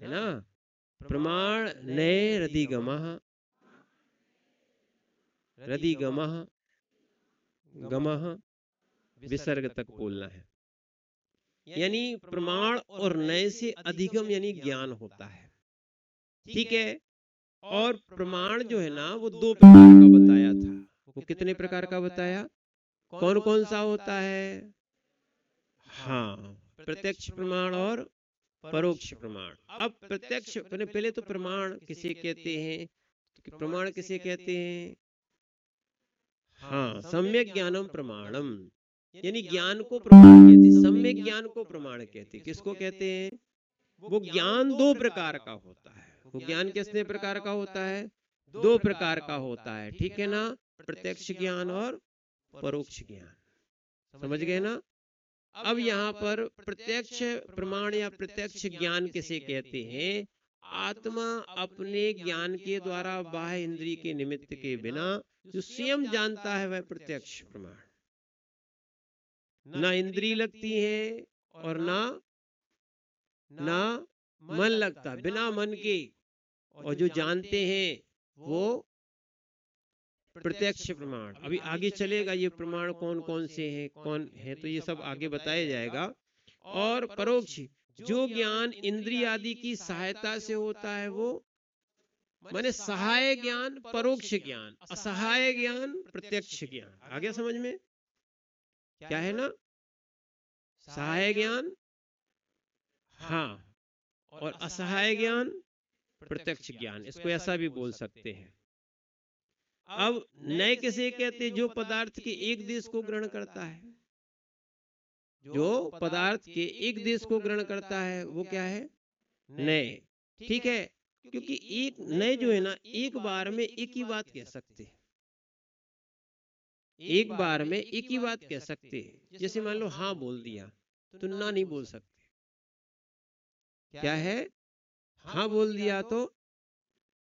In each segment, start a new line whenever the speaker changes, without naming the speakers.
है ना। प्रमाण नए रदिगमः, रदिगमः गमः विसर्ग तक बोलना है। यानी प्रमाण और नए से अधिगम यानी ज्ञान होता है, ठीक है। और प्रमाण जो है ना वो दो प्रकार का बताया था। वो कितने प्रकार का बताया, कौन कौन सा होता है? हाँ, प्रत्यक्ष प्रमाण और परोक्ष प्रमाण। अब प्रत्यक्ष पहले तो प्रमाण किसे कहते हैं, तो प्रमाण किसे कहते हैं? हाँ, सम्यक ज्ञानम प्रमाणम, यानी ज्ञान को प्रमाण कहते हैं, सम्यक ज्ञान को प्रमाण कहते हैं। किसको कहते हैं? वो ज्ञान दो प्रकार का होता है। वो ज्ञान कितने प्रकार का होता है? दो प्रकार का होता है, ठीक है ना। प्रत्यक्ष ज्ञान और परोक्ष ज्ञान, समझ गए ना। अब यहाँ पर प्रत्यक्ष प्रमाण या प्रत्यक्ष ज्ञान किसे कहते हैं? आत्मा अपने ज्ञान के द्वारा बाह्य इंद्रिय के निमित्त के बिना जो स्वयं जानता है वह प्रत्यक्ष प्रमाण। ना इंद्रिय लगती है और ना ना मन लगता, बिना मन के, और जो जानते हैं वो प्रत्यक्ष प्रमाण। अभी आगे चलेगा ये प्रमाण कौन कौन से हैं, कौन है, तो ये सब आगे बताया जाएगा। और परोक्ष, जो ज्ञान इंद्रिय आदि की सहायता से होता है वो माने सहाय ज्ञान परोक्ष ज्ञान, असहाय ज्ञान प्रत्यक्ष ज्ञान। आ गया समझ में? क्या है ना, सहाय ज्ञान, हाँ, और असहाय ज्ञान प्रत्यक्ष ज्ञान, इसको ऐसा भी बोल सकते हैं। अब नए किसे कहते हैं? जो पदार्थ के एक देश को ग्रहण करता है, जो पदार्थ के एक देश को ग्रहण करता है वो क्या है? नए, ठीक है। क्योंकि एक नए जो है ना एक बार में एक ही बात कह सकते हैं, एक बार में एक ही बात कह सकते हैं। जैसे मान लो हाँ बोल दिया तो ना नहीं बोल सकते। क्या है? हाँ बोल दिया तो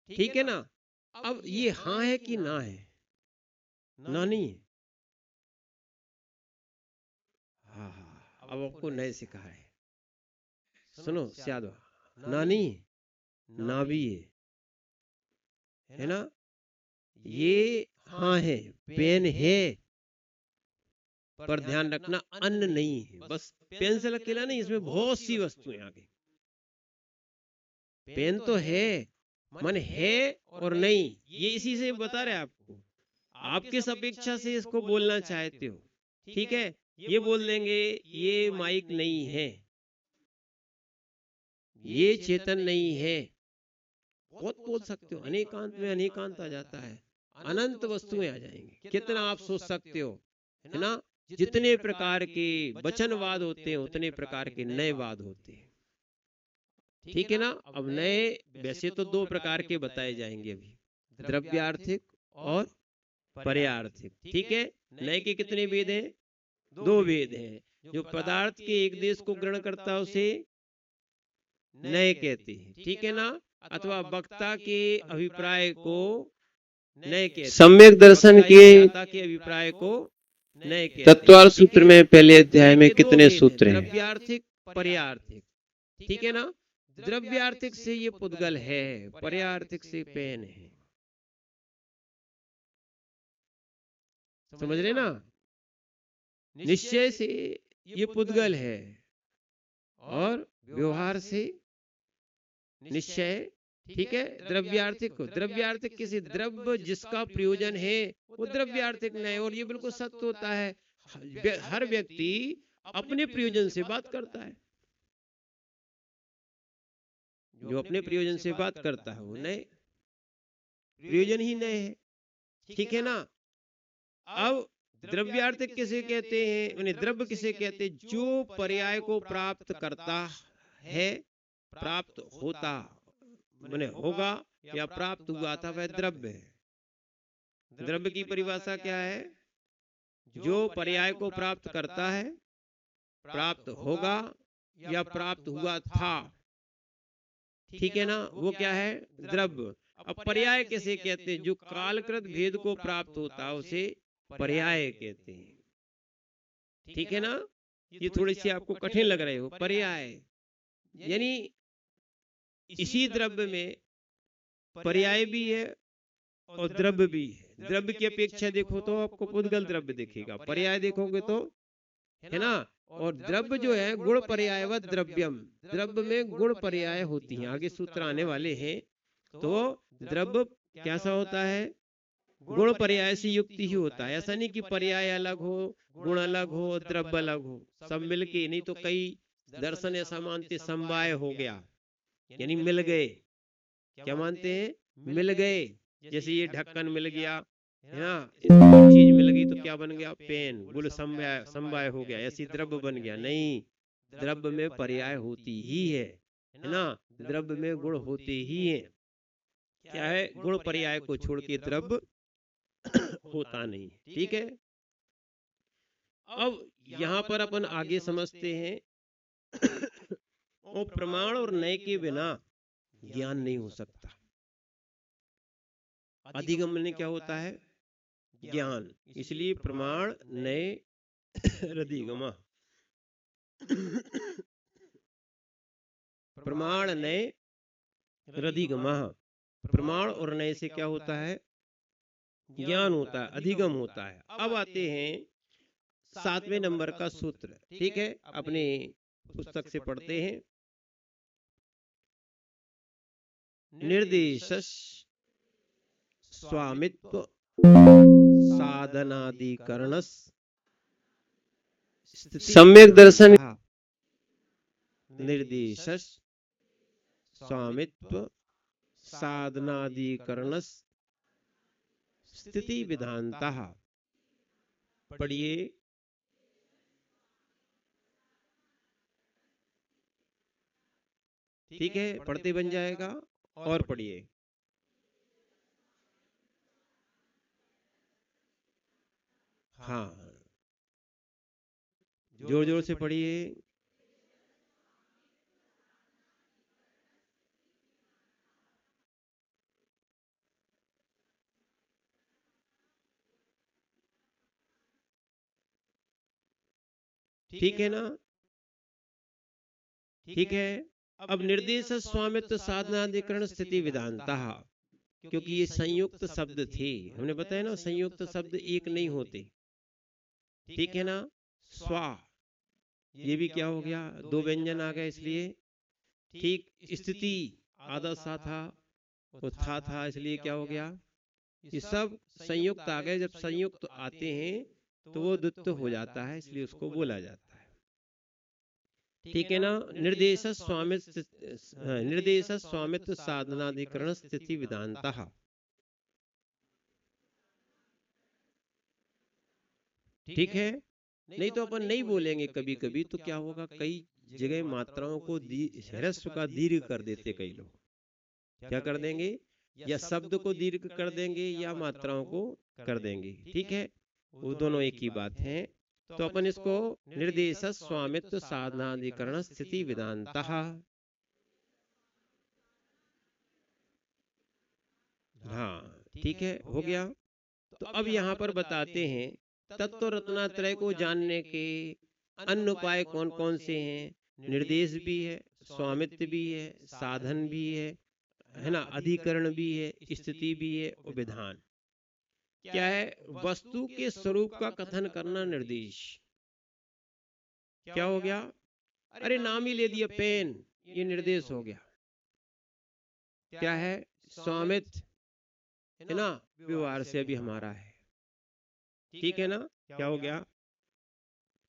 ठीक है ना। अब ये हाँ है कि ना है? ना नहीं है। हाँ हाँ, अब आपको नए से कहा है, सुनो याद, ना नहीं है, ना भी है ना। ये हाँ है, पेन है, पर ध्यान रखना अन्न नहीं है। बस पेंसिल अकेला नहीं, इसमें बहुत सी वस्तुएं आ गई। पेन तो है, मन है और नहीं, ये इसी से बता रहे आपको। आप किस अपेक्षा से इसको बोलना चाहते हो, ठीक है। ये बोल देंगे ये माइक नहीं है, ये चेतन नहीं है, बहुत बोल सकते हो। अनेकांत में अनेकांत आ जाता है, अनंत वस्तुएं आ जाएंगी। कितना आप सोच सकते हो, है ना। जितने प्रकार के वचनवाद होते हैं उतने प्रकार के नएवाद होते हैं, ठीक है ना। अब नए वैसे तो दो प्रकार के बताए जाएंगे अभी, द्रव्यार्थिक और पर्यार्थिक, ठीक है। नए के कितने वेद हैं? दो वेद हैं। जो पदार्थ के एक देश को ग्रहण करता है उसे नए कहते हैं, ठीक है ना। अथवा वक्ता के अभिप्राय को नए कहते हैं, सम्यक दर्शन के अभिप्राय को नए कहते हैं। तत्वार्थ सूत्र में पहले अध्याय में कितने सूत्र हैं? द्रव्यार्थिक पर्यार्थिक, ठीक है ना। द्रव्यार्थिक से ये पुद्गल है, पर्यार्थिक से पेन है, समझ रहे ना। निश्चय से ये पुद्गल है और व्यवहार से निश्चय, ठीक है। द्रव्यार्थिक को, द्रव्यार्थिक किसी द्रव्य जिसका प्रयोजन है वो द्रव्यार्थिक नहीं, और ये बिल्कुल सत्य होता है। हर व्यक्ति अपने प्रयोजन से बात करता है, जो अपने प्रयोजन से बात करता है वो नए, प्रयोजन ही नए है, ठीक है ना। अब द्रव्यार्थिक किसे कहते हैं, उन्हें द्रव्य किसे कहते हैं? जो पर्याय को प्राप्त करता है, प्राप्त होता माने होगा या प्राप्त हुआ था, वह द्रव्य है। द्रव्य की परिभाषा क्या है? जो पर्याय को प्राप्त करता है, प्राप्त होगा या प्राप्त हुआ था, ठीक है ना, वो क्या है? द्रव्य। अब पर्याय किसे कहते हैं? जो कालकृत भेद को प्राप्त होता है उसे पर्याय कहते हैं, ठीक है ना। ये थोड़ी सी आपको कठिन लग रहे हो, पर्याय यानी इसी द्रव्य में पर्याय भी है और द्रव्य भी है। द्रव्य की अपेक्षा देखो तो आपको पुद्गल द्रव्य दिखेगा, पर्याय देखोगे तो, है ना। और द्रव्य जो है गुण पर्यायवत द्रव्यम, द्रव्य में गुण पर्याय होती हैं, आगे सूत्र आने वाले हैं। तो द्रव्य कैसा होता है, गुण पर्याय से युक्त ही होता है। ऐसा नहीं कि पर्याय अलग हो, गुण अलग हो, द्रव्य अलग हो, सब मिलके। नहीं तो कई दर्शन ऐसा मानते समवाय हो गया, यानी मिल गए। क्या मानते हैं, मिल गए। जैसे ये ढक्कन मिल गया, है ना, चीज मिल गई तो क्या बन गया, पेन, गुण समवाय, समवाय हो गया, ऐसी द्रव्य बन गया। नहीं, द्रव्य में पर्याय होती ही है ना, द्रव्य में गुण होते ही हैं। क्या है, गुण पर्याय को छोड़ के द्रव्य होता नहीं। ठीक है, अब यहां पर अपन आगे समझते हैं और प्रमाण और नय के बिना ज्ञान नहीं हो सकता। अधिगम में क्या होता है, ज्ञान, इसलिए प्रमाण नय रधिगम, प्रमाण नय रधिगम। प्रमाण और नय से क्या होता है, ज्ञान होता है, अधिगम होता है। अब आते हैं 7वें नंबर का सूत्र। ठीक है, अपने पुस्तक से पढ़ते हैं। निर्देश स्वामित्व साधनाधिकरण सम्यक दर्शन, निर्देश स्वामित्व साधनाधिकरण स्थिति विधानतः। पढ़िए, ठीक है, पढ़ते बन जाएगा। और पढ़िए, हाँ, जोर जोर से पढ़िए। ठीक है ना, ठीक है। अब निर्देश स्वामित्व साधनाधिकरण स्थिति विधानतः, क्योंकि ये संयुक्त शब्द थे, हमने बताया ना, संयुक्त शब्द एक नहीं होते। ठीक है ना, स्वा, ये भी क्या हो गया, दो व्यंजन आ गए इसलिए। ठीक, स्थिति आधा सा था, वो था इसलिए क्या हो गया, ये सब संयुक्त आ गए। जब संयुक्त आते हैं तो वो द्वित्व हो जाता है, इसलिए उसको बोला जाता है। ठीक है ना, निर्देश स्वामित्व साधनाधिकरण स्थिति विधानतः। ठीक है, नहीं तो अपन नहीं बोलेंगे कभी कभी तो क्या होगा, कई जगह मात्राओं को ह्रस्व का दीर्घ कर देते कई लोग। क्या कर देंगे, या शब्द को दीर्घ कर देंगे या मात्राओं को कर देंगे। ठीक है, वो दोनों एक ही बात है। तो अपन इसको निर्देश स्वामित्व साधनाधिकरण स्थिति विधानतः, हाँ ठीक है, हो गया। तो अब यहाँ पर बताते हैं तत्व रत्नात्रय को जानने के अन्य उपाय कौन कौन से हैं। निर्देश भी है, स्वामित्व भी है, साधन भी है ना, अधिकरण भी है, स्थिति भी है और विधान। क्या है, वस्तु के स्वरूप का कथन करना निर्देश। क्या हो गया, अरे नाम ही ले दिया पेन, ये निर्देश हो गया। क्या है, स्वामित्व, है ना, व्यवहार से अभी हमारा है। ठीक है ना, क्या हो गया,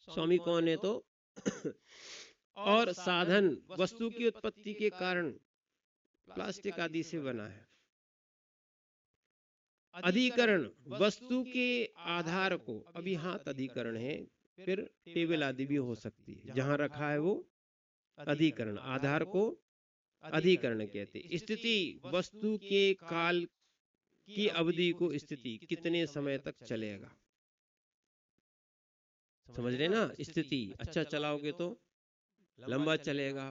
स्वामी कौन है तो और साधन वस्तु की उत्पत्ति के कारण प्लास्टिक आदि से बना है। अधिकरण वस्तु के आधार को, अभी हाथ अधिकरण है, फिर टेबल आदि भी हो सकती है, जहां रखा है वो अधिकरण, आधार को अधिकरण कहते। स्थिति वस्तु के काल की अवधि को, स्थिति कितने समय तक चलेगा, समझ रहे ना। स्थिति अच्छा चलाओगे तो लंबा चलेगा,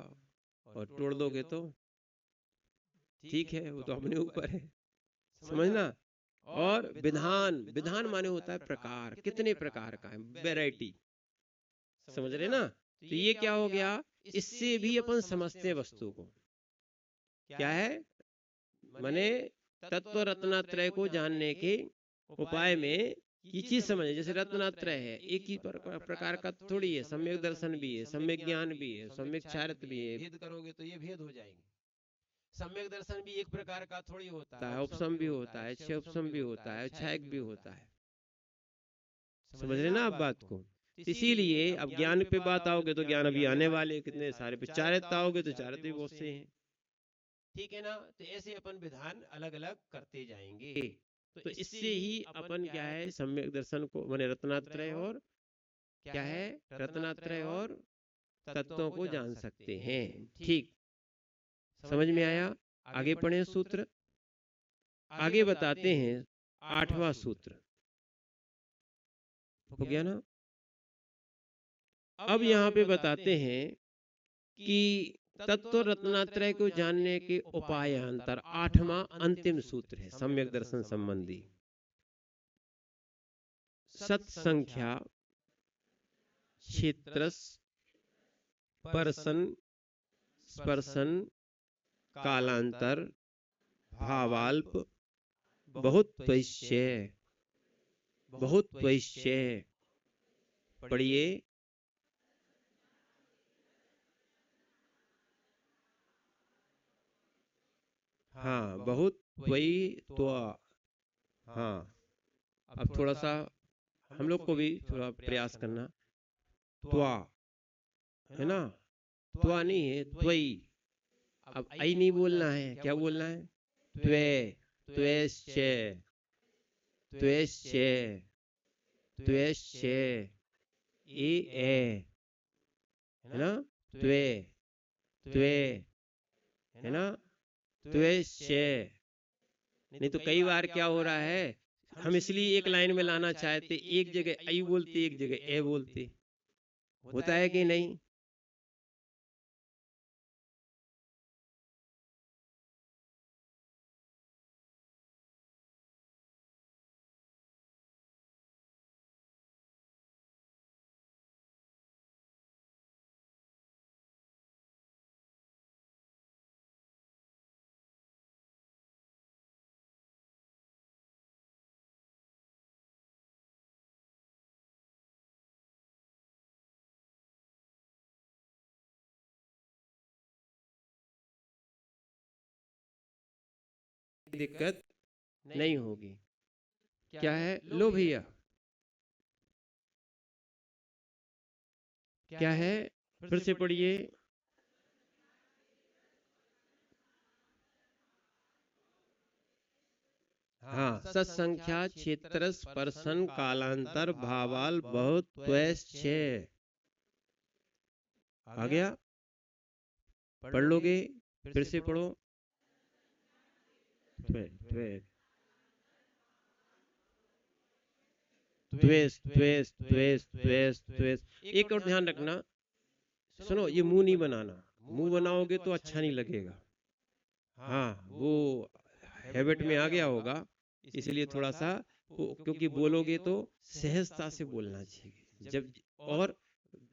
और तोड़ दोगे तो ठीक है, वो तो अपने ऊपर है, समझना। और विधान, विधान माने होता है प्रकार, कितने प्रकार का है, वैरायटी, समझ रहे ना। तो ये क्या हो गया, इससे भी अपन समझते हैं वस्तु को। क्या है, माने तत्व रत्नात्रय को जानने के उपाय में ये चीज समझे। जैसे रत्नात्रय है, एक ही प्रकार का थोड़ी है, सम्यक दर्शन भी है, सम्यक ज्ञान भी है, सम्यक चारित्र भी है। भेद करोगे तो ये भेद हो जाएंगे। सम्यक दर्शन भी एक प्रकार का थोड़ी होता है, उपसम भी होता है, छह उपसम भी होता है, छायक भी होता है। समझ रहे ना आप बात को। इसीलिए अब ज्ञान पे बात आओगे तो ज्ञान अभी आने वाले कितने सारे पे, चारित्र आओगे तो चारित्र भी बहुत से हैं, ठीक है ना। तो ऐसे अपन विधान अलग अलग करते जाएंगे। तो इससे ही अपन क्या है, सम्यक दर्शन को माने रत्नात्रय और क्या है, रत्नात्रय और तत्वों को जान सकते हैं। ठीक, समझ में आया। आगे पढ़े सूत्र, आगे बताते हैं 8वां सूत्र, हो गया ना। अब यहाँ पे बताते हैं कि तत्व रत्नात्रय को जानने के उपायांतर 8वां अंतिम सूत्र है सम्यक दर्शन संबंधी। सत्संख्या क्षेत्रस पर्सन स्पर्शन कालांतर भावाल्प बहुत्वैश्य, बहुत्वैश्य पढ़िए। हाँ, बहुत्वैत्वा। हाँ, अब थोड़ा सा हम लोग को भी थोड़ा प्रयास करना। त्वा है ना, त्वा नहीं है, त्वई। अब आई नहीं बोलना है, क्या बोलना है, त्वे, त्वेश्चे, त्वेश्चे, त्वेश्चे, ए है ना, त्वे, त्वे है ना, त्वेश्चे। नहीं तो कई बार क्या हो रहा है, हम इसलिए एक लाइन में लाना चाहते, एक जगह आई बोलते, एक जगह ए बोलते, होता है कि नहीं। दिक्कत नहीं होगी। क्या है, लो भैया, क्या है, फिर से पढ़िए। हाँ, सत्संख्या क्षेत्र स्पर्शन कालांतर भावाल बहुत त्वैश्चे। आ गया, पढ़ लोगे, फिर से पढ़ो। द्वेष द्वेष द्वेष द्वेष द्वेष। एक और ध्यान रखना, सुनो, ये मुंह नहीं बनाना, मुंह बनाओगे तो अच्छा नहीं लगेगा। हाँ, वो हैबिट में आ गया होगा, इसलिए थोड़ा सा क्योंकि बोलोगे तो सहजता से बोलना चाहिए। जब और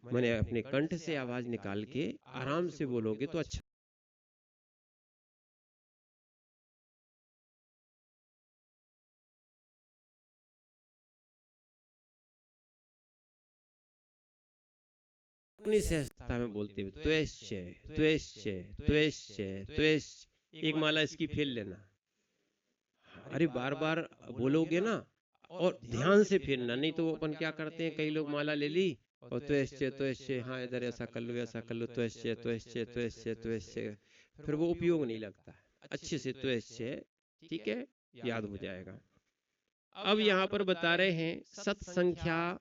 मैंने अपने कंठ से आवाज निकाल के आराम से बोलोगे तो अच्छा। अपनी सहजता में बोलते हुए त्वेश्य त्वेश्य त्वेश्य त्वेश्य, एक माला इसकी फेल लेना। अरे बार बार बोलोगे ना, और ध्यान से फेरना, नहीं तो अपन क्या करते हैं, कई लोग माला ले ली और त्वेश्य त्वेश्य, हाँ इधर ऐसा कर लो ऐसा कर लो, त्वेश्य त्वेश्य त्वेश्य त्वेश्य, फिर वो उपयोग नहीं लगता। अच्छे से त्वेश्य, ठीक है, याद हो जाएगा। अब यहाँ पर बता रहे हैं सत्संख्या,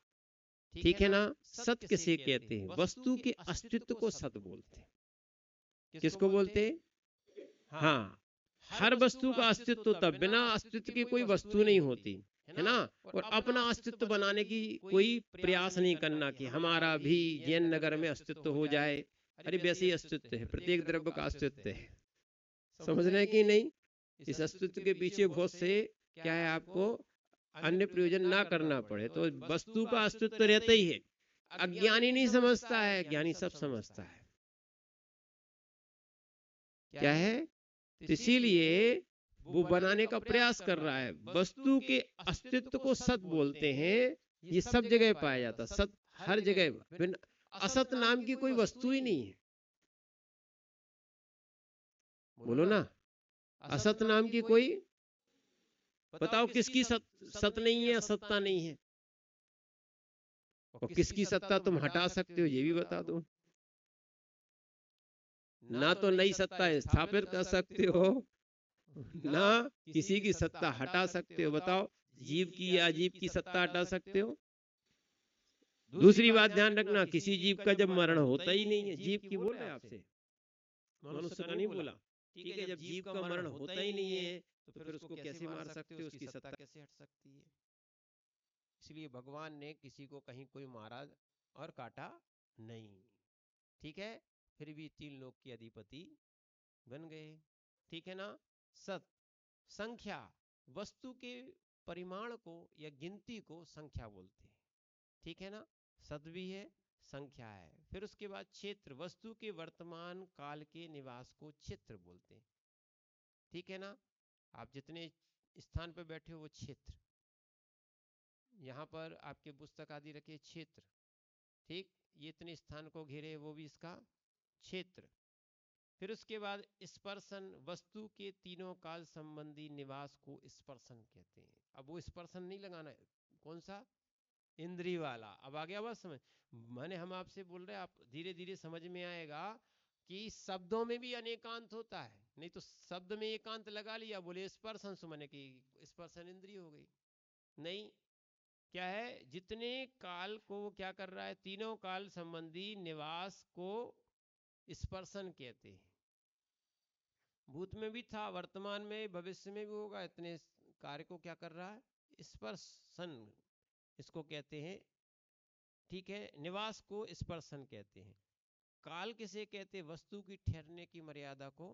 ठीक है ना। सत किसे कहते हैं, वस्तु के अस्तित्व को सत बोलते हैं। किसको बोलते हैं, हाँ, हर वस्तु का अस्तित्व होता, बिना अस्तित्व की कोई वस्तु नहीं होती, है ना। और अपना अस्तित्व बनाने की कोई प्रयास नहीं करना कि हमारा भी जैन नगर में अस्तित्व हो जाए। अरे वैसे ही अस्तित्व है, प्रत्येक द्रव्य का अस्तित्व है, समझ रहे कि नहीं। इस अस्तित्व के पीछे बहुत से क्या है, आपको अन्य प्रयोजन ना करना पड़े, तो वस्तु का अस्तित्व रहता ही है। अज्ञानी नहीं समझता है, ज्ञानी सब समझता है। क्या है, तो इसीलिए वो बनाने का प्रयास कर रहा है। वस्तु के अस्तित्व को सत बोलते हैं। ये सब जगह पाया जाता, सत हर जगह। असत नाम की कोई वस्तु ही नहीं है। बोलो ना, असत नाम की कोई, बताओ किसकी सत नहीं है, असत्ता नहीं है? और किसकी सत्ता तुम हटा सकते हो, ये भी बता दो। ना तो नई सत्ता स्थापित कर सकते हो, ना किसी की सत्ता हटा सकते हो। बताओ, जीव की या अजीव की सत्ता हटा सकते हो? दूसरी बात ध्यान रखना, किसी जीव का जब मरण होता ही नहीं है, जीव की बोल रहे हैं आपसे, मनुष्य का नहीं बोला, ठीक है? जब जीव का मरण होता ही नहीं है तो फिर उसको कैसे मार सकते हो, उसकी सत्ता कैसे हट सकती है? इसलिए भगवान ने किसी को कहीं कोई मारा और काटा नहीं, ठीक है? फिर भी तीन लोक के अधिपति बन गए, ठीक है ना? सत, संख्या, वस्तु के परिमाण को या गिनती को संख्या बोलते हैं, ठीक है ना? सत भी है, संख्या है। फिर उसके बाद क्षेत्र, वस्तु के वर्तमान काल के निवास को क्षेत्र बोलते हैं, ठीक है ना? आप जितने स्थान पर बैठे हो वो क्षेत्र, यहाँ पर आपके पुस्तक आदि रखे क्षेत्र, ठीक? ये इतने स्थान को घेरे, वो भी इसका क्षेत्र। फिर उसके बाद स्पर्शन, वस्तु के तीनों काल संबंधी निवास को स्पर्शन कहते हैं। अब वो स्पर्शन नहीं लगाना है, कौन सा? इंद्रिय वाला। अब आ गया बात समझ? माने हम आपसे बोल रहे हैं, आप धीरे धीरे समझ में आएगा कि शब्दों में भी अनेकांत होता है। नहीं तो शब्द में एकांत लगा लिया, बोले स्पर्शन, माने कि स्पर्शन इंद्रिय हो गई। नहीं, क्या है? जितने काल को वो क्या कर रहा है, तीनों काल संबंधी निवास को स्पर्शन कहते हैं। भूत में भी था, वर्तमान में, भविष्य में भी होगा। इतने कार्य को क्या कर रहा है? स्पर्शन इसको कहते हैं, ठीक है? निवास को स्पर्शन कहते हैं। काल किसे कहते हैं? वस्तु की ठहरने की मर्यादा को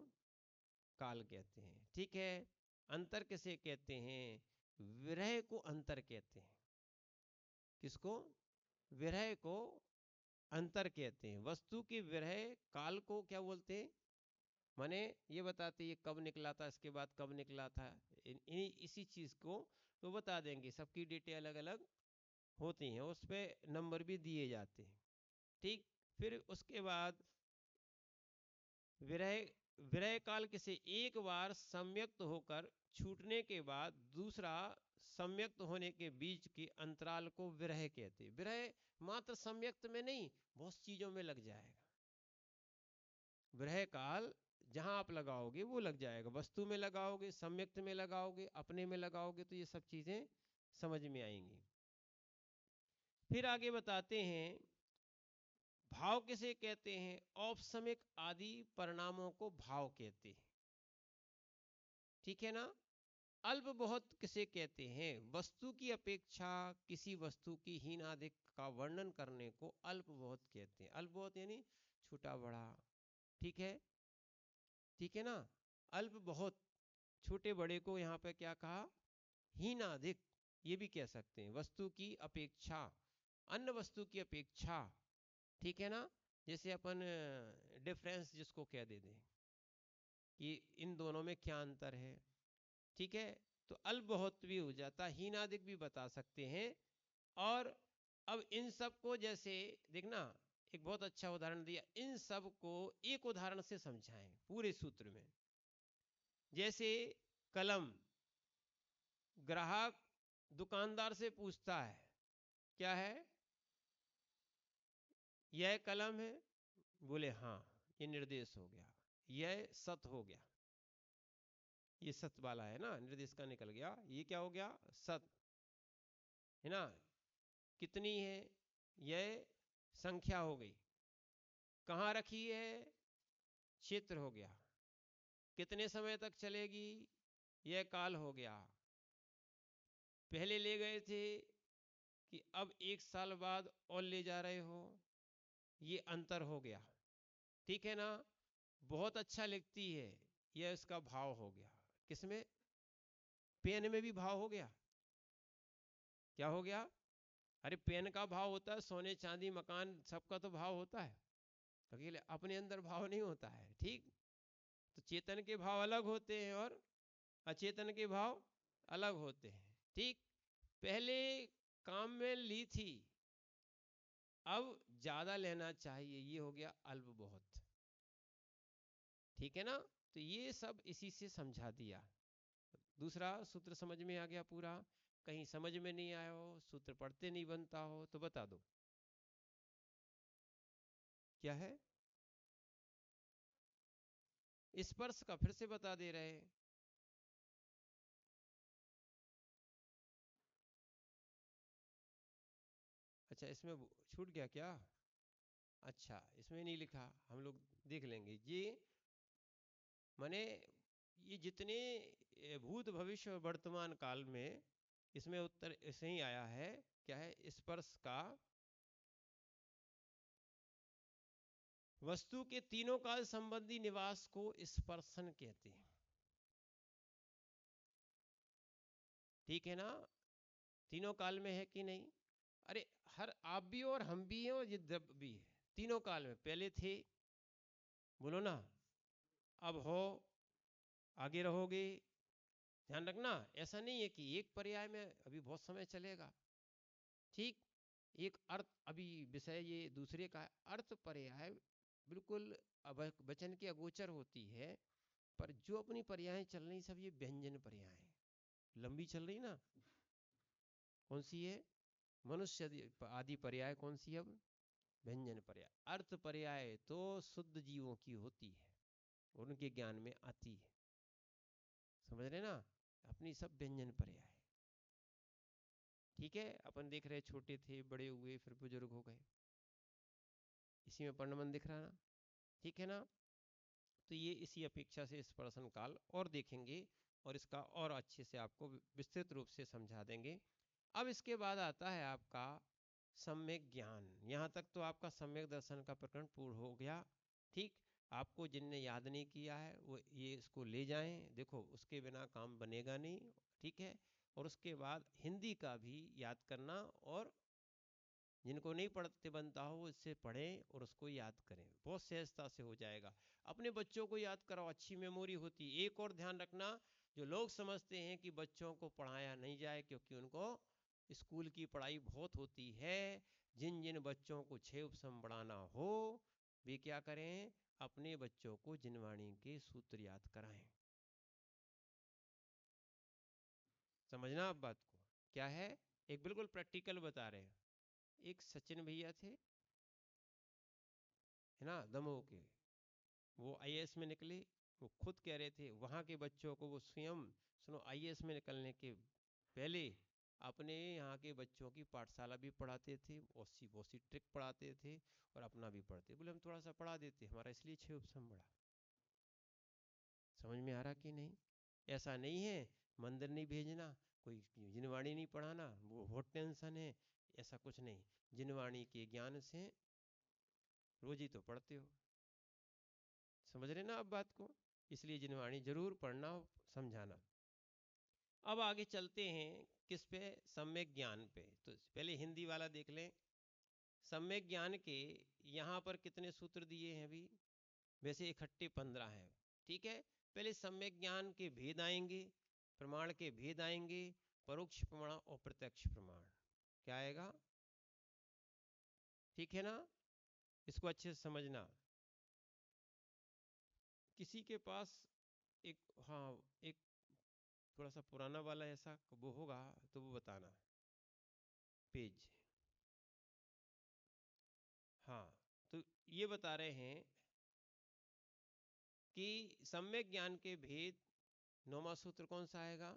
काल कहते हैं, ठीक है? अंतर किसे कहते हैं? विरह को अंतर कहते हैं। किसको? विरह को अंतर कहते हैं। वस्तु की विरह काल को क्या बोलते हैं? माने ये बताते ये कब निकला था, इसके बाद कब निकला था, इसी चीज को तो बता देंगे। सबकी डेटे अलग अलग होती हैं, उस पे नंबर भी दिए जाते हैं, ठीक? फिर उसके बाद विरह, विरह काल किसे? एक बार सम्यक्त होकर छूटने के बाद दूसरा सम्यक्त होने के बीच के अंतराल को विरह कहते हैं। विरह मात्र सम्यक्त में नहीं, बहुत चीजों में लग जाएगा। विरह काल जहां आप लगाओगे वो लग जाएगा, वस्तु में लगाओगे, सम्यक्त में लगाओगे, अपने में लगाओगे, तो ये सब चीजें समझ में आएंगी। फिर आगे बताते हैं, भाव किसे कहते हैं? औपसमिक आदि परिणामों को भाव कहते हैं, ठीक है ना? अल्प बहुत किसे कहते हैं? वस्तु की अपेक्षा किसी वस्तु की हीनाधिक का वर्णन करने को अल्प बहुत कहते हैं। अल्प बहुत यानी छोटा बड़ा, ठीक है? ठीक है ना? अल्प बहुत, छोटे बड़े को यहाँ पे क्या कहा? हीनाधिक, ये भी कह सकते हैं। वस्तु की अपेक्षा, अन्य वस्तु की अपेक्षा, ठीक है ना? जैसे अपन डिफरेंस जिसको कह दे दें कि इन दोनों में क्या अंतर है, ठीक है? तो अल्प बहुत भी हो जाता, हीनाधिक भी बता सकते हैं। और अब इन सब को जैसे देखना, एक बहुत अच्छा उदाहरण दिया, इन सब को एक उदाहरण से समझाएं पूरे सूत्र में। जैसे कलम, ग्राहक दुकानदार से पूछता है, क्या है? यह कलम है? बोले हाँ, ये निर्देश हो गया, यह सत हो गया, ये सत वाला है ना, निर्देश का निकल गया, ये क्या हो गया? सत है ना? कितनी है? यह संख्या हो गई। कहाँ रखी है? क्षेत्र हो गया। कितने समय तक चलेगी? यह काल हो गया। पहले ले गए थे कि अब 1 साल बाद और ले जा रहे हो, ये अंतर हो गया, ठीक है ना? बहुत अच्छा लिखती है, यह इसका भाव हो गया। किसमें? पेन में भी भाव हो गया। क्या हो गया? अरे पेन का भाव होता है, सोने चांदी मकान सबका तो भाव होता है, अकेले अपने अंदर भाव नहीं होता है, ठीक? तो चेतन के भाव अलग होते हैं और अचेतन के भाव अलग होते हैं। ठीक, पहले काम में ली थी, अब ज्यादा लेना चाहिए, ये हो गया अल्प बहुत। ठीक है ना, तो ये सब इसी से समझा दिया। दूसरा सूत्र समझ में आ गया पूरा? कहीं समझ में नहीं आया हो, सूत्र पढ़ते नहीं बनता हो तो बता दो क्या है। स्पर्श का फिर से बता दे रहे हैं। अच्छा, इसमें छूट गया क्या? अच्छा, इसमें नहीं लिखा, हम लोग देख लेंगे। ये माने ये जितने भूत भविष्य और वर्तमान काल में, इसमें उत्तर ऐसे ही आया है। क्या है? स्पर्श का वस्तु के तीनों काल संबंधी निवास को स्पर्शन कहते हैं। ठीक है ना, तीनों काल में है कि नहीं? अरे हर आप भी और हम भी हैं और ये जब भी है, तीनों काल में। पहले थे, बोलो ना, अब हो, आगे रहोगे। ध्यान रखना, ऐसा नहीं है कि एक पर्याय में अभी बहुत समय चलेगा। ठीक, एक अर्थ अभी विषय ये दूसरे का अर्थ पर्याय बिल्कुल वचन के अगोचर होती है, पर जो अपनी पर्याय चल रही सब ये व्यंजन पर्याय लंबी चल रही ना। कौन सी है? मनुष्य आदि पर्याय कौन सी है अब? व्यंजन पर्याय। अर्थ पर्याय तो शुद्ध जीवों की होती है, उनके ज्ञान में आती है। समझ रहे ना, अपनी सब व्यंजन पर्याय। ठीक है, अपन देख रहे छोटे थे, बड़े हुए, फिर बुजुर्ग हो गए, इसी में पर्णमन दिख रहा ना। ठीक है ना, तो ये इसी अपेक्षा से स्पर्शन काल और देखेंगे और इसका और अच्छे से आपको विस्तृत रूप से समझा देंगे। अब इसके बाद आता है आपका सम्यक ज्ञान। यहाँ तक तो आपका सम्यक दर्शन का प्रकरण पूर्ण हो गया। ठीक, आपको जिनने याद नहीं किया है वो ये इसको ले जाएं, देखो उसके बिना काम बनेगा नहीं। ठीक है, और उसके बाद हिंदी का भी याद करना, और जिनको नहीं पढ़ते बनता हो वो इससे पढ़ें और उसको याद करें, बहुत सहजता से हो जाएगा। अपने बच्चों को याद कराओ, अच्छी मेमोरी होती। एक और ध्यान रखना, जो लोग समझते हैं कि बच्चों को पढ़ाया नहीं जाए क्योंकि उनको स्कूल की पढ़ाई बहुत होती है, जिन जिन बच्चों को 6 उपसम पढ़ाना हो वे क्या करें, अपने बच्चों को जिनवाणी के सूत्र याद कराएं। समझना आप बात को, क्या है, एक बिल्कुल प्रैक्टिकल बता रहे हैं। एक सचिन भैया थे, है ना, दमोह के, वो आईएएस में निकले। वो खुद कह रहे थे वहाँ के बच्चों को वो स्वयं, सुनो, आईएएस में निकलने के पहले अपने यहाँ के बच्चों की पाठशाला भी पढ़ाते थे, ओसी बोसी ट्रिक पढ़ाते थे और अपना भी पढ़ते। बोले हम थोड़ा सा पढ़ा देते, हमारा इसलिए 6 उपसम बढ़ा। समझ में आ रहा कि नहीं? ऐसा नहीं है मंदिर नहीं भेजना, कोई जिनवाणी नहीं पढ़ाना, वो बहुत टेंशन है, ऐसा कुछ नहीं। जिनवाणी के ज्ञान से रोज ही तो पढ़ते हो। समझ रहे ना आप बात को? इसलिए जिनवाणी जरूर पढ़ना, समझाना। अब आगे चलते हैं किस पे, सम्यक ज्ञान पे। तो पहले हिंदी वाला देख लें। सम्यक ज्ञान के यहाँ पर कितने सूत्र दिए हैं अभी? वैसे इकट्ठे 15 हैं। ठीक है, पहले सम्यक ज्ञान के भेद आएंगे, प्रमाण के भेद आएंगे, परोक्ष प्रमाण और प्रत्यक्ष प्रमाण। क्या आएगा? ठीक है ना, इसको अच्छे से समझना। किसी के पास एक, हाँ, एक थोड़ा सा पुराना वाला ऐसा वो होगा तो वो बताना पेज। हाँ, तो ये बता रहे हैं कि सम्यक ज्ञान के भेद, 9वां सूत्र कौन सा आएगा?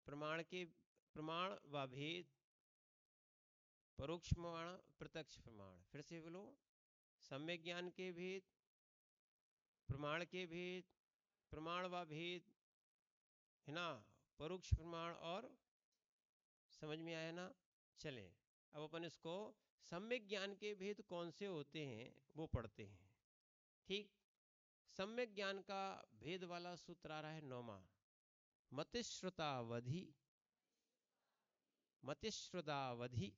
प्रमाण के, प्रमाण व भेद, परोक्ष प्रमाण, प्रत्यक्ष प्रमाण। फिर से बोलो, सम्यक ज्ञान के भेद, प्रमाण के भेद, प्रमाण व भेद, है ना, परोक्ष प्रमाण, और समझ में आया ना? चलें, अब अपन इसको सम्यक ज्ञान के भेद कौन से होते हैं वो पढ़ते हैं। ठीक, सम्यक ज्ञान का भेद वाला सूत्र आ रहा है 9वां। मतिश्रुतावधि, मतिश्रुतावधि,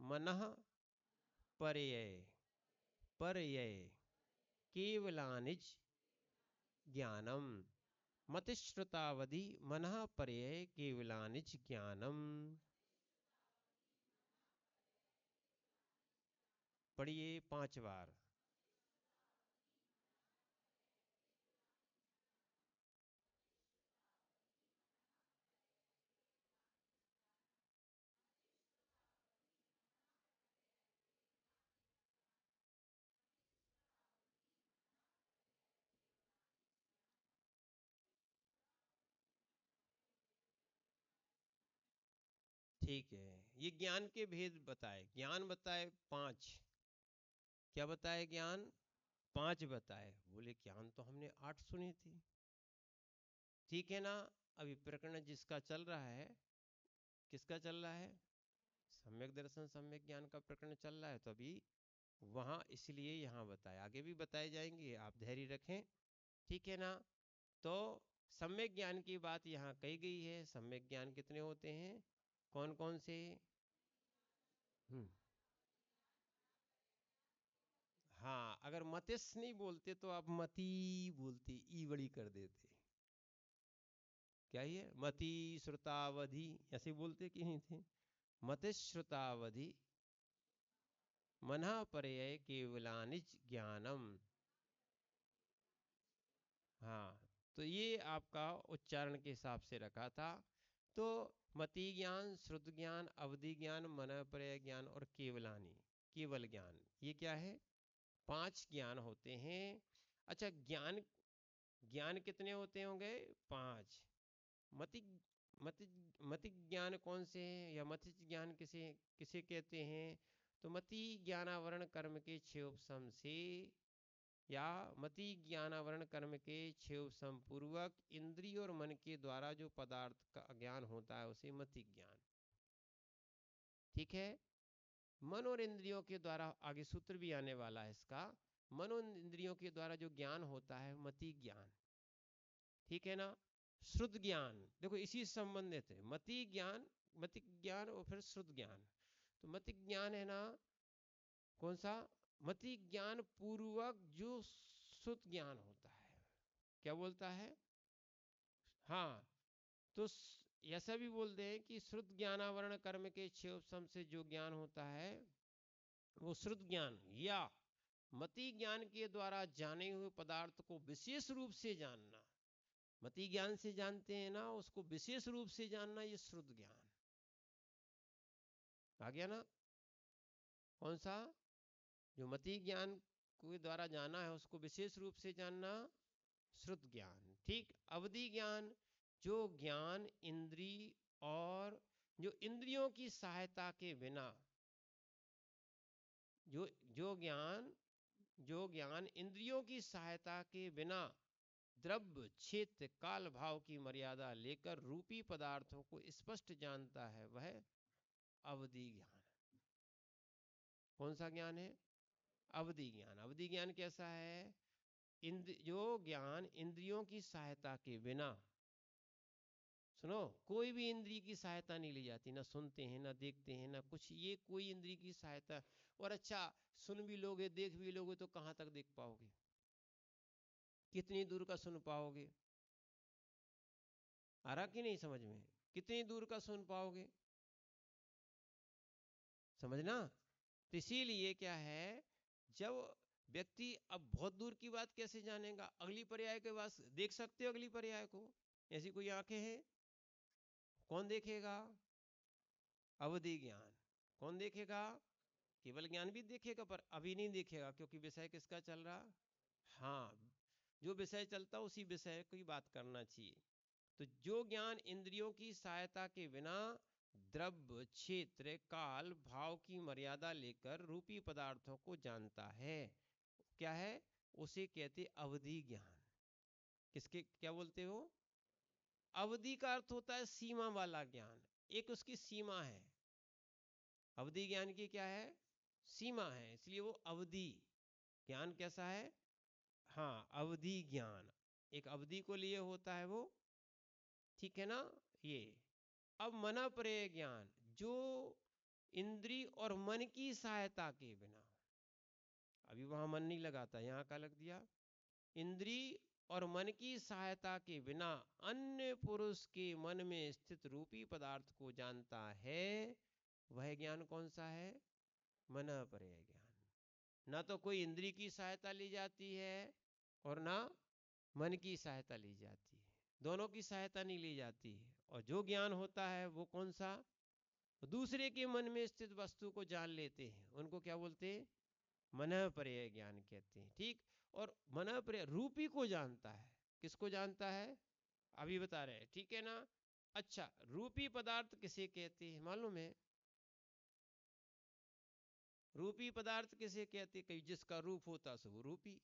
मनः पर्यय, पर्यय केवलानिज ज्ञानम। मतिश्रुतावधि मनः पर्यय केवलानिज ज्ञानम। पढ़िए 5 बार। ठीक है, ये ज्ञान के भेद बताए। ज्ञान बताए 5। क्या बताए? ज्ञान 5 बताए। बोले ज्ञान तो हमने 8 सुनी थी। ठीक है ना। अभी प्रकरण जिसका चल रहा है, किसका चल रहा है? सम्यक दर्शन सम्यक ज्ञान का प्रकरण चल रहा है, तो अभी वहां इसलिए यहाँ बताया, आगे भी बताए जाएंगे, आप धैर्य रखें। ठीक है ना। तो सम्यक ज्ञान की बात यहाँ कही गई है। सम्यक ज्ञान कितने होते हैं? कौन कौन से? हम्म हाँ, अगर मतिस नहीं बोलते तो आप मती बोलते, ई बड़ी कर देते। क्या ये मति श्रुतावधि ऐसे बोलते कि नहीं थे? मतिस श्रुतावधि मनः पर्यय केवलानिज ज्ञानम। हाँ, तो ये आपका उच्चारण के हिसाब से रखा था। तो मति ज्ञान, श्रुत ज्ञान, अवधि ज्ञान, मनः पर्यय ज्ञान और केवलानी, केवल ज्ञान, ये क्या है? 5 ज्ञान होते हैं। अच्छा, ज्ञान ज्ञान कितने होते होंगे? 5। मति मति मति ज्ञान कौन से हैं, या मति ज्ञान किसे किसे कहते हैं? तो मति ज्ञानावरण कर्म के 6 उपसम से, या मति ज्ञानावरण कर्म के 6 उपसम पूर्वक इंद्रिय और मन के द्वारा जो पदार्थ का ज्ञान होता है उसे मति ज्ञान। ठीक है। मन और इंद्रियों के द्वारा, आगे सूत्र भी आने वाला है इसका, मन और इंद्रियों के द्वारा जो ज्ञान होता है मति ज्ञान। ठीक है ना। श्रुत ज्ञान देखो इसी से संबंधित है, मति ज्ञान, मति ज्ञान और फिर श्रुत ज्ञान। तो मति ज्ञान है ना, कौन सा? मति ज्ञान पूर्वक जो श्रुत ज्ञान होता है। क्या बोलता है? हाँ, तो ऐसा भी बोलते हैं कि श्रुत ज्ञानावरण कर्म के 6 उपसम से जो ज्ञान होता है वो श्रुत ज्ञान, या मति ज्ञान के द्वारा जाने हुए पदार्थ को विशेष रूप से जानना। मति ज्ञान से जानते हैं ना, उसको विशेष रूप से जानना, ये श्रुत ज्ञान आ गया ना। कौन सा? जो मति ज्ञान के द्वारा जाना है उसको विशेष रूप से जानना, श्रुत ज्ञान। ठीक। अवधि ज्ञान, जो ज्ञान इंद्रिय और जो इंद्रियों की सहायता के बिना, जो जो ज्ञान इंद्रियों की सहायता के बिना द्रव्य क्षेत्र काल भाव की मर्यादा लेकर रूपी पदार्थों को स्पष्ट जानता है, वह अवधि ज्ञान। कौन सा ज्ञान है? अवधि ज्ञान। अवधि ज्ञान कैसा है? जो ज्ञान इंद्रियों की सहायता के बिना, सुनो, कोई भी इंद्रिय की सहायता नहीं ली जाती, ना सुनते हैं ना देखते हैं ना कुछ, ये कोई इंद्रिय की सहायता। और अच्छा, सुन भी लोगे देख भी लोगे तो कहां तक देख पाओगे? कितनी दूर का सुन पाओगे? आ रहा कि नहीं समझ में? कितनी दूर का सुन पाओगे? समझना। तो इसीलिए क्या है, जब व्यक्ति, अब बहुत दूर की बात कैसे जानेगा? अगली पर्याय के बाद देख सकते हो अगली पर्याय को? ऐसी कोई आंखें हैं? कौन देखेगा? अवधि ज्ञान। कौन देखेगा? केवल ज्ञान भी देखेगा, पर अभी नहीं देखेगा, क्योंकि विषय किसका चल रहा? हाँ, जो विषय चलता उसी विषय की बात करना चाहिए। तो जो ज्ञान इंद्रियों की सहायता के बिना द्रव्य क्षेत्र काल भाव की मर्यादा लेकर रूपी पदार्थों को जानता है, क्या है? उसे कहते अवधि ज्ञान। किसके क्या बोलते हो? अवधि का अर्थ होता है सीमा वाला ज्ञान, एक उसकी सीमा है। अवधि ज्ञान की क्या है? सीमा है, इसलिए वो अवधि ज्ञान कैसा है? हाँ, अवधि ज्ञान एक अवधि को लिए होता है वो। ठीक है ना। ये अब मना पर्यय ज्ञान, जो इंद्रिय और मन की सहायता के बिना, अभी वहां मन नहीं लगाता, यहाँ का लग दिया। इंद्रिय और मन की सहायता के बिना अन्य पुरुष के मन में स्थित रूपी पदार्थ को जानता है, वह ज्ञान कौन सा है? मनःपर्यय ज्ञान। ना तो कोई इंद्रिय की सहायता ली जाती है और ना मन की सहायता ली जाती है, दोनों की सहायता नहीं ली जाती है। और जो ज्ञान होता है वो कौन सा? दूसरे के मन में स्थित वस्तु को जान लेते हैं, उनको क्या बोलते हैं? मनःपर्यय ज्ञान कहते हैं। ठीक। और मनःपर्यय रूपी को जानता है। किसको जानता है? अभी बता रहे हैं, ठीक है ना। अच्छा, रूपी पदार्थ किसे कहते हैं मालूम है? रूपी पदार्थ किसे कहते हैं? जिसका रूप होता सो वो रूपी।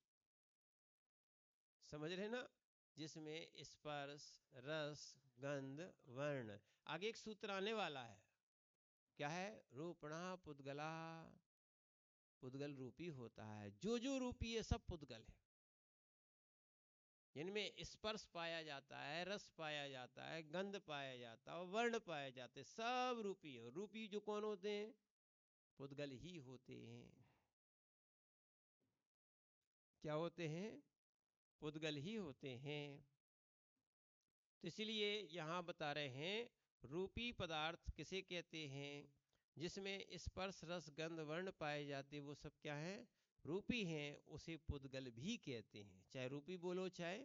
समझ रहे ना? जिसमें स्पर्श, रस, गंध, वर्ण। आगे एक सूत्र आने वाला है, क्या है? रूपणा पुद्गला। पुद्गल रूपी होता है, जो जो रूपी है सब पुद्गल है। इनमें स्पर्श पाया जाता है, रस पाया जाता है, गंध पाया जाता है, वर्ण पाया जाते हैं, सब रूपी है। रूपी जो कौन होते हैं? पुद्गल ही होते हैं। क्या होते हैं? पुद्गल ही होते हैं। तो इसलिए यहां बता रहे हैं रूपी पदार्थ किसे कहते हैं? जिसमें स्पर्श, रस, गंध, वर्ण पाए जाते, वो सब क्या है? रूपी हैं। उसे पुद्गल भी कहते हैं। चाहे रूपी बोलो चाहे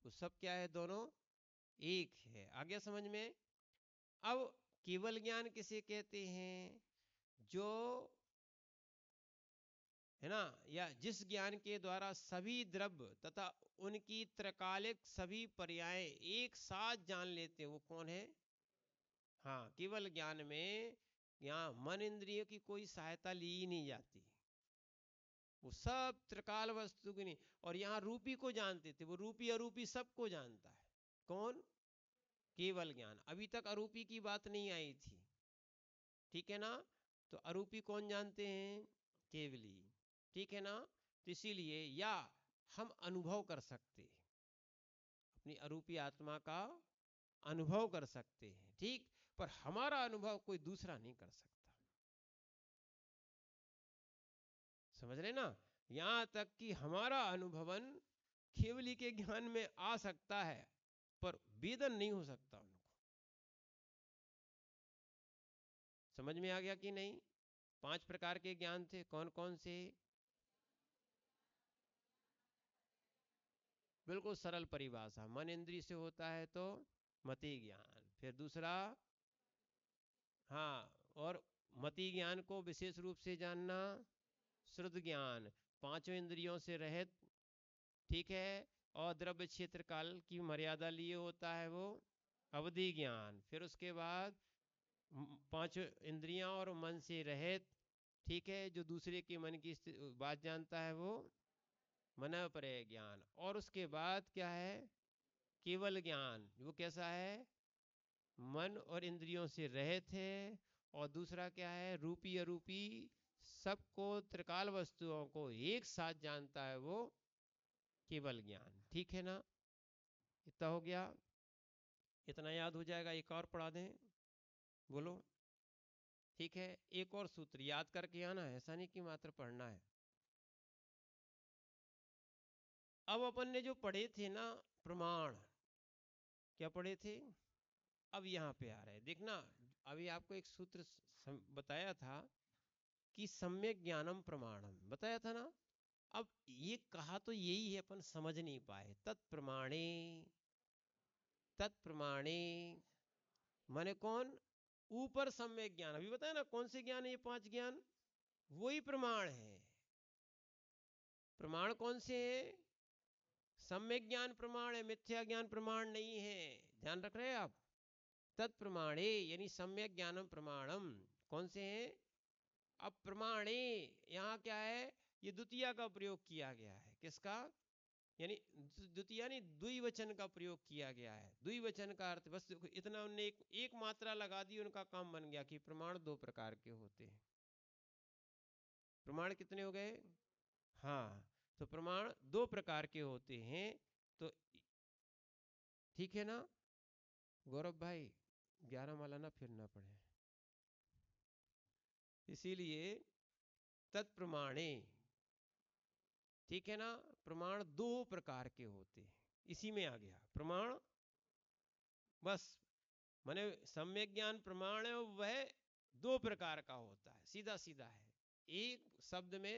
वो सब क्या है? दोनों एक है। आ गया समझ में? अब केवल ज्ञान किसे कहते हैं? जो है ना, या जिस ज्ञान के द्वारा सभी द्रव्य तथा उनकी त्रकालिक सभी पर्याय एक साथ जान लेते हैं, वो कौन है? हाँ, केवल ज्ञान में यहाँ मन इंद्रियों की कोई सहायता ली ही नहीं जाती, वो सब त्रिकाल वस्तु की नहीं। और यहाँ रूपी को जानते थे, वो रूपी अरूपी सबको जानता है। कौन? केवल ज्ञान। अभी तक अरूपी की बात नहीं आई थी, ठीक है ना। तो अरूपी कौन जानते हैं? केवली, ठीक है ना। तो इसीलिए या हम अनुभव कर सकते हैं, अपनी अरूपी आत्मा का अनुभव कर सकते हैं, ठीक। पर हमारा अनुभव कोई दूसरा नहीं कर सकता। समझ रहे ना? यहां तक कि हमारा अनुभवन केवली के ज्ञान में आ सकता है, पर वेदन नहीं हो सकता उनको। समझ में आ गया कि नहीं? 5 प्रकार के ज्ञान थे, कौन कौन से? बिल्कुल सरल परिभाषा, मन इंद्रिय से होता है तो मति ज्ञान। फिर दूसरा, हाँ, और मति ज्ञान को विशेष रूप से जानना श्रुत ज्ञान, पांचों इंद्रियों से रहित, ठीक है। और द्रव्य क्षेत्र काल की मर्यादा लिए होता है वो अवधि ज्ञान। फिर उसके बाद पांच इंद्रियां और मन से रहित, ठीक है, जो दूसरे के मन की बात जानता है वो मनःपर्यय ज्ञान। और उसके बाद क्या है? केवल ज्ञान। वो कैसा है? मन और इंद्रियों से रहित है। और दूसरा क्या है? रूपी अरूपी सबको, त्रिकाल वस्तुओं को एक साथ जानता है, वो केवल ज्ञान, ठीक है ना। इतना हो गया, इतना याद हो जाएगा। एक और पढ़ा दें, बोलो। ठीक है, एक और सूत्र याद करके आना है, ऐसा नहीं कि मात्र पढ़ना है। अब अपन ने जो पढ़े थे ना प्रमाण, क्या पढ़े थे? अब यहां पे आ रहे हैं, देखना। अभी आपको एक सूत्र बताया था कि सम्यक ज्ञानम प्रमाणम, बताया था ना। अब ये कहा तो यही है, अपन समझ नहीं पाए। तत्प्रमाणे, तत्प्रमाणे माने कौन? ऊपर सम्यक ज्ञान। अभी बताया ना कौन से ज्ञान है ये 5 ज्ञान, वही प्रमाण है। प्रमाण कौन से हैं? सम्यक ज्ञान प्रमाण है, मिथ्या ज्ञान प्रमाण नहीं है। ध्यान रख रहे हैं आप? तत्प्रमाणे यानी सम्यक ज्ञानम प्रमाणम, कौन से हैं? अब प्रमाणे यहां क्या है? ये द्वितीया का प्रयोग किया गया है। किसका? यानी द्वितीया नहीं, द्विवचन का प्रयोग किया गया है। द्विवचन का अर्थ बस इतना, उनने एक मात्रा लगा दी, उनका काम बन गया कि प्रमाण 2 प्रकार के होते हैं। प्रमाण कितने हो गए? हाँ, तो प्रमाण 2 प्रकार के होते हैं। तो ठीक है ना गौरव भाई, 11 माला ना फिर ना पढ़े। इसीलिए तत्प्रमाणे ठीक है ना। प्रमाण दो प्रकार के होते हैं, इसी में आ गया प्रमाण। बस माने सम्यक ज्ञान प्रमाण है, वह दो प्रकार का होता है, सीधा सीधा है, एक शब्द में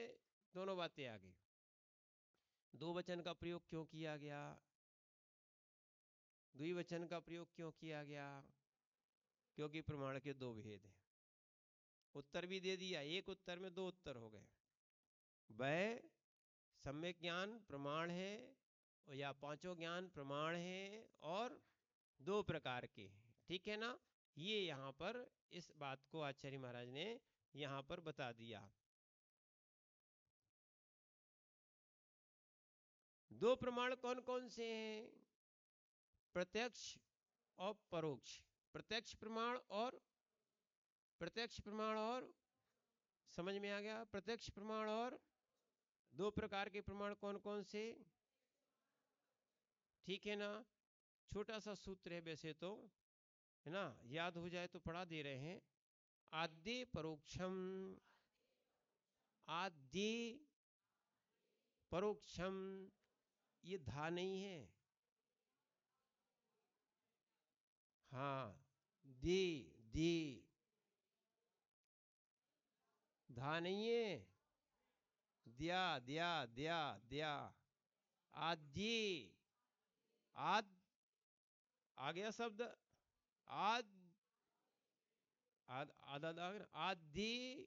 दोनों बातें आ गई। दो वचन का प्रयोग क्यों किया गया, द्विवचन का प्रयोग क्यों किया गया? क्योंकि प्रमाण के दो भेद हैं। उत्तर भी दे दिया, एक उत्तर में दो उत्तर हो गए। वह सम्यक ज्ञान प्रमाण है या पांचों ज्ञान प्रमाण है और दो प्रकार के हैं, ठीक है ना। ये यहां पर इस बात को आचार्य महाराज ने यहां पर बता दिया। दो प्रमाण कौन कौन से हैं? प्रत्यक्ष और परोक्ष। प्रत्यक्ष प्रमाण और प्रत्यक्ष प्रमाण और समझ में आ गया? प्रत्यक्ष प्रमाण और दो प्रकार के प्रमाण कौन कौन से? ठीक है ना। छोटा सा सूत्र है वैसे तो, है ना, याद हो जाए तो पढ़ा दे रहे हैं। आद्य परोक्षम, आद्य परोक्षम, ये धा नहीं है। हाँ, दे, दे, धा नहीं है। दिया, दिया, दिया, दिया। आद्य, आद आ गया शब्द, आद, आद आदा आद्य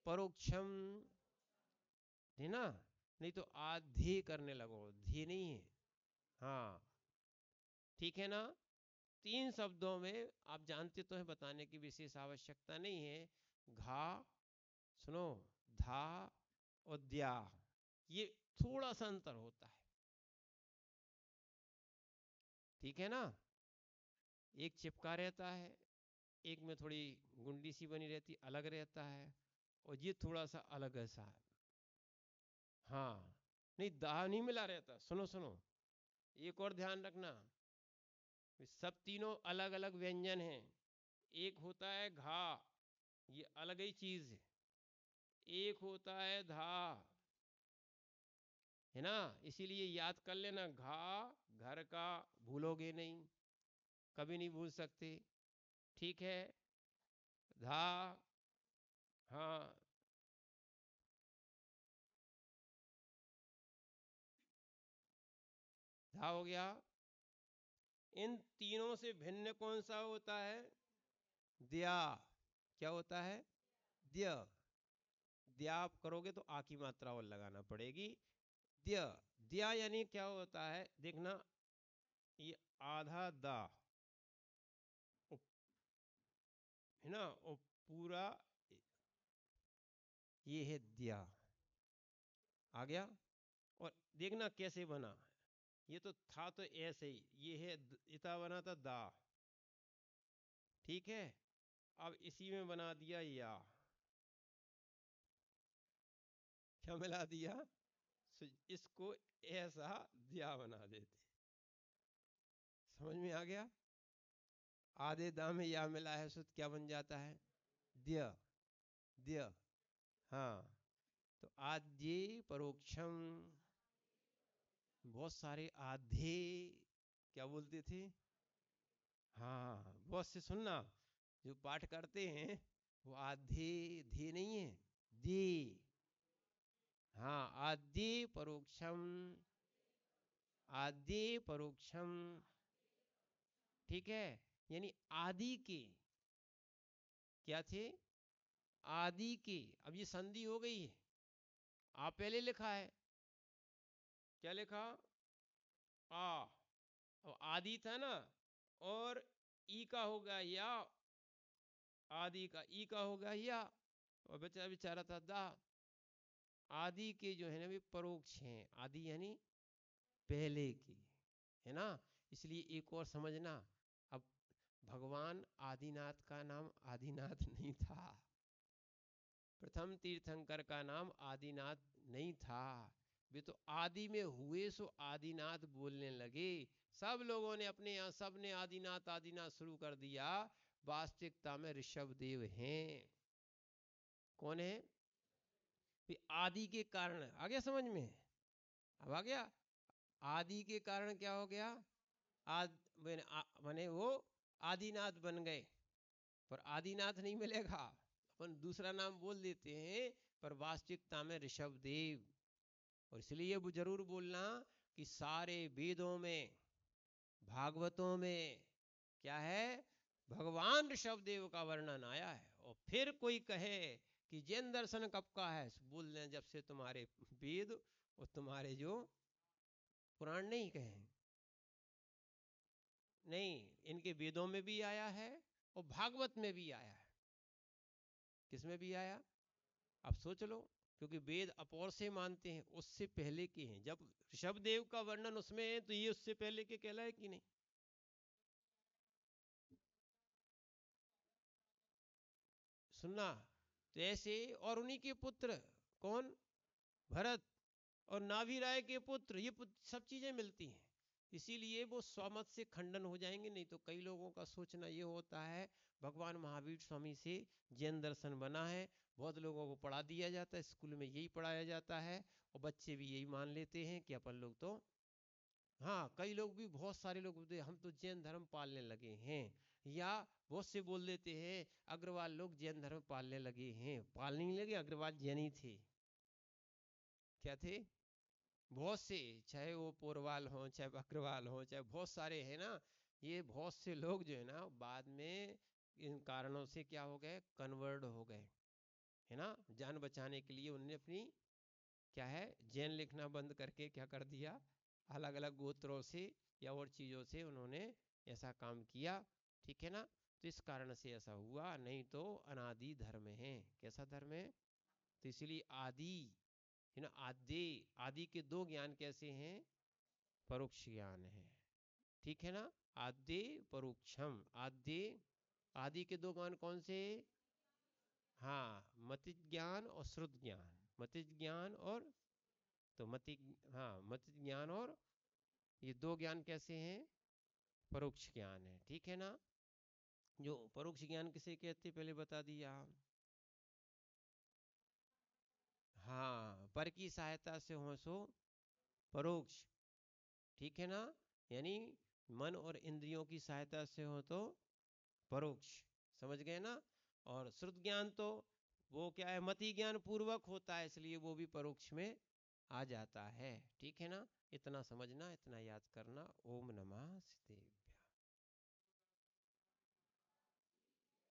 परोक्षम, है ना। नहीं तो आधे करने लगो, धी नहीं है। हाँ, ठीक है ना। तीन शब्दों में आप जानते तो है, बताने की विशेष आवश्यकता नहीं है। घा, सुनो, धा और द्या, ये थोड़ा सा अंतर होता है, ठीक है ना। एक चिपका रहता है, एक में थोड़ी गुंडी सी बनी रहती, अलग रहता है, और ये थोड़ा सा अलग ऐसा है। हाँ, नहीं दाह नहीं मिला रहता। सुनो सुनो, एक और ध्यान रखना, सब तीनों अलग अलग व्यंजन हैं। एक होता है घा, ये अलग ही चीज है। एक होता है धा, है ना। इसीलिए याद कर लेना, घा घर का भूलोगे नहीं, कभी नहीं भूल सकते, ठीक है। धा, हाँ, धा हो गया। इन तीनों से भिन्न कौन सा होता है? द्या। क्या होता है? द्य। द्या आप करोगे तो आ की मात्रा और लगाना पड़ेगी। द्य, द्या यानी क्या होता है देखना, ये आधा दा, है ना, और पूरा ये है द्या। आ गया। और देखना कैसे बना, ये तो था तो ऐसे ही, ये है इता बना था दा, ठीक है। अब इसी में बना दिया या, क्या मिला दिया? इसको ऐसा दिया बना देते। समझ में आ गया? आधे दा में या मिला है, तो क्या बन जाता है? द्य, द्य। हाँ, तो आद्य परोक्षम। बहुत सारे आधे क्या बोलते थे? हाँ, बहुत से सुनना, जो पाठ करते हैं वो आधे धे नहीं है, दे। हाँ, आद्य परोक्षम, आद्य परोक्षम, ठीक है। यानी आदि के क्या थे? आदि के। अब ये संधि हो गई है, आप पहले लिखा है, क्या लिखा? आ, अब आदि था ना, और ई का होगा या, आदि का ई का होगा या, और बचा बेचारा था दा। आदि के जो है ना वे परोक्ष हैं, आदि यानी पहले की, है ना। इसलिए एक और समझना, अब भगवान आदिनाथ का नाम आदिनाथ नहीं था, प्रथम तीर्थंकर का नाम आदिनाथ नहीं था। वे तो आदि में हुए सो आदिनाथ बोलने लगे। सब लोगों ने अपने यहाँ सब ने आदिनाथ आदिनाथ शुरू कर दिया। वास्तविकता में ऋषभ देव हैं। कौन है? आदि के कारण, आ गया समझ में? अब आ गया। आदि के कारण क्या हो गया? माने वो आदिनाथ बन गए। पर आदिनाथ नहीं मिलेगा, अपन दूसरा नाम बोल देते हैं, पर वास्तविकता में ऋषभ देव। और इसलिए वो जरूर बोलना कि सारे वेदों में, भागवतों में क्या है? भगवान ऋषभ देव का वर्णन आया है। और फिर कोई कहे कि जैन दर्शन कब का है, बोल दें जब से तुम्हारे वेद और तुम्हारे जो पुराण नहीं कहे। नहीं, इनके वेदों में भी आया है और भागवत में भी आया है। किसमें भी आया? अब सोच लो, क्योंकि वेद अपौर से मानते हैं, उससे पहले के हैं। जब ऋषभ देव का वर्णन उसमें है तो ये उससे पहले के कहलाए कि नहीं? सुनना तो ऐसे। और उन्हीं के पुत्र कौन? भरत। और नाभि राय के पुत्र, ये सब चीजें मिलती हैं। इसीलिए वो स्वमत से खंडन हो जाएंगे। नहीं तो कई लोगों का सोचना ये होता है भगवान महावीर स्वामी से जैन दर्शन बना है। बहुत लोगों को पढ़ा दिया जाता है, स्कूल में यही पढ़ाया जाता है, और बच्चे भी यही मान लेते हैं कि अपन लोग तो, हाँ कई लोग भी, बहुत सारे लोग बोलते हैं हम तो जैन धर्म पालने लगे हैं। या बहुत से बोल देते हैं अग्रवाल लोग जैन धर्म पालने लगे हैं। पालने नहीं लगे, अग्रवाल जैन ही थे। क्या थे? बहुत से, चाहे वो पोरवाल हो, चाहे अग्रवाल हो, चाहे बहुत सारे हैं ना, ये बहुत से लोग जो है ना बाद में इन कारणों से क्या हो गए? कन्वर्ट हो गए, है ना। जान बचाने के लिए उन्होंने अपनी क्या है, जैन लिखना बंद करके क्या कर दिया, अलग अलग गोत्रों से या और चीजों से उन्होंने ऐसा काम किया। ठीक है ना। तो इस कारण से ऐसा हुआ, नहीं तो अनादि धर्म है। कैसा धर्म है? तो इसीलिए आदि है ना, आदि। आदि के दो ज्ञान कैसे हैं? परोक्ष ज्ञान है। ठीक है ना। आद्य परोक्षम। आद्य, आदि के दो ज्ञान कौन से? हाँ, मति ज्ञान और श्रुत ज्ञान। मति ज्ञान और, तो मति, हाँ मति ज्ञान, और ये दो ज्ञान कैसे हैं? परोक्ष ज्ञान है। ठीक है ना। जो परोक्ष ज्ञान किसे कहते पहले बता दिया। हाँ, पर की सहायता से हो सो परोक्ष। ठीक है ना। यानी मन और इंद्रियों की सहायता से हो तो परोक्ष। समझ गए ना। और श्रुत ज्ञान तो वो क्या है, मति ज्ञान पूर्वक होता है, इसलिए वो भी परोक्ष में आ जाता है। ठीक है ना। इतना समझना, इतना याद करना। ओम नमः शिवाय।